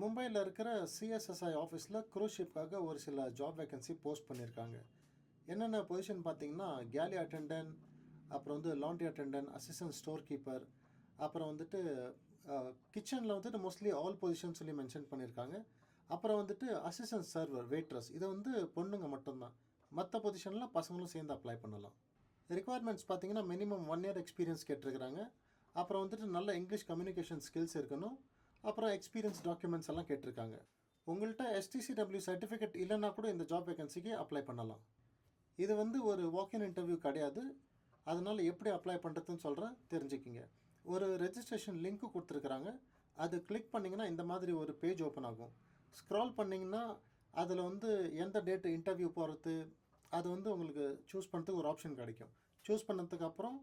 மும்பையில் இருக்கிற சிஎஸ்எஸ்ஐ ஆஃபீஸில் க்ரூஸ் ஷிப்காக ஒரு சில ஜாப் வேகன்சி போஸ்ட் பண்ணியிருக்காங்க. என்னென்ன பொசிஷன் பார்த்தீங்கன்னா, கேலி அட்டெண்டன்ட், அப்புறம் laundry attendant, assistant store keeper, அப்புறம் கிச்சனில் மோஸ்ட்லி ஆல் பொசிஷன் சொல்லி மென்ஷன் பண்ணியிருக்காங்க. அப்புறம் அசிஸ்டன்ட் சர்வர், வெயிட்ரஸ், இதை பொண்ணுங்க மட்டும்தான். மற்ற பொசிஷன்லாம் பசங்களும் சேர்ந்து அப்ளை பண்ணலாம். ரிக்குவயர்மெண்ட்ஸ் பார்த்தீங்கன்னா மினிமம் 1 இயர் எக்ஸ்பீரியன்ஸ் கேட்டிருக்கிறாங்க. அப்புறம் நல்ல இங்கிலீஷ் கம்யூனிகேஷன் ஸ்கில்ஸ் இருக்கணும். அப்புறம் எக்ஸ்பீரியன்ஸ் டாக்குமெண்ட்ஸ் எல்லாம் கேட்டிருக்காங்க. உங்கள்கிட்ட எஸ்டிசிடபிள்யூ சர்டிஃபிகேட் இல்லைன்னா கூட இந்த ஜாப் வேகன்சிக்கு அப்ளை பண்ணலாம். இது ஒரு வாக்கின் இன்டர்வியூ கிடையாது. அதனால் எப்படி அப்ளை பண்ணுறதுன்னு சொல்கிறேன், தெரிஞ்சுக்கிங்க. ஒரு ரெஜிஸ்ட்ரேஷன் லிங்க்கு கொடுத்துருக்குறாங்க. அது கிளிக் பண்ணிங்கன்னா இந்த மாதிரி ஒரு பேஜ் ஓப்பன் ஆகும். ஸ்க்ரால் பண்ணிங்கன்னா அதில் எந்த டேட்டு இன்டர்வியூ போகிறது அது உங்களுக்கு சூஸ் பண்ணுறதுக்கு ஒரு ஆப்ஷன் கிடைக்கும். சூஸ் பண்ணதுக்கப்புறம்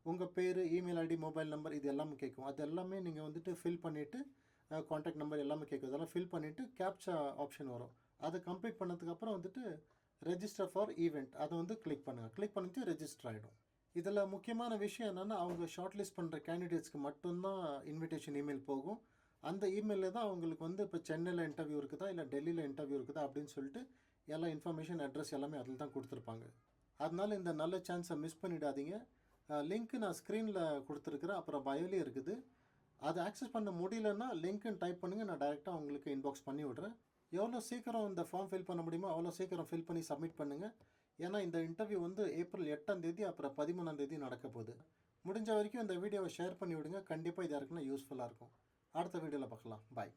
உங்கள் பேர், இமெயில் ஐடி, மொபைல் நம்பர் இது எல்லாமே கேட்கும். அது எல்லாமே நீங்கள் ஃபில் பண்ணிவிட்டு காண்டாக்ட் நம்பர் எல்லாமே கேட்கும். இதெல்லாம் ஃபில் பண்ணிவிட்டு கேப்சா ஆப்ஷன் வரும். அதை கம்ப்ளீட் பண்ணதுக்கப்புறம் ரெஜிஸ்டர் ஃபார் ஈவெண்ட் அதை கிளிக் பண்ணுங்கள். கிளிக் பண்ணிவிட்டு ரெஜிஸ்டர் ஆகிடும். இதில் முக்கியமான விஷயம் என்னென்னா, அவங்க ஷார்ட் லிஸ்ட் பண்ணுற கேண்டிடேட்ஸ்க்கு மட்டும்தான் இன்விடேஷன் இமெயில் போகும். அந்த இமெயிலில் தான் அவங்களுக்கு இப்போ சென்னையில் இன்டர்வியூ இருக்குதா இல்லை டெல்லியில் இன்டர்வியூ இருக்குதா அப்படின்னு சொல்லிட்டு எல்லா இன்ஃபர்மேஷன், அட்ரஸ் எல்லாமே அதில் தான் கொடுத்துருப்பாங்க. அதனால் இந்த நல்ல சான்ஸை மிஸ் பண்ணிடாதீங்க. லிங்க்கு நான் ஸ்க்ரீனில் கொடுத்துருக்குறேன், அப்புறம் பயோலேயே இருக்குது. அதை ஆக்சஸ் பண்ண முடியலன்னா லிங்க்குன்னு டைப் பண்ணுங்கள், நான் டைரெக்டாக உங்களுக்கு இன்பாக்ஸ் பண்ணி விட்றேன். எவ்வளோ சீக்கிரம் இந்த ஃபார்ம் ஃபில் பண்ண முடியுமோ அவ்வளோ சீக்கிரம் ஃபில் பண்ணி சப்மிட் பண்ணுங்கள். ஏன்னா இந்த இன்டர்வியூ ஏப்ரல் 8ஆம் தேதி அப்புறம் 13ஆம் தேதி நடக்க போகுது. முடிஞ்ச வரைக்கும் இந்த வீடியோவை ஷேர் பண்ணி விடுங்க. கண்டிப்பாக இது யாருக்குன்னா யூஸ்ஃபுல்லாக இருக்கும். அடுத்த வீடியோவில் பார்க்கலாம். பாய்.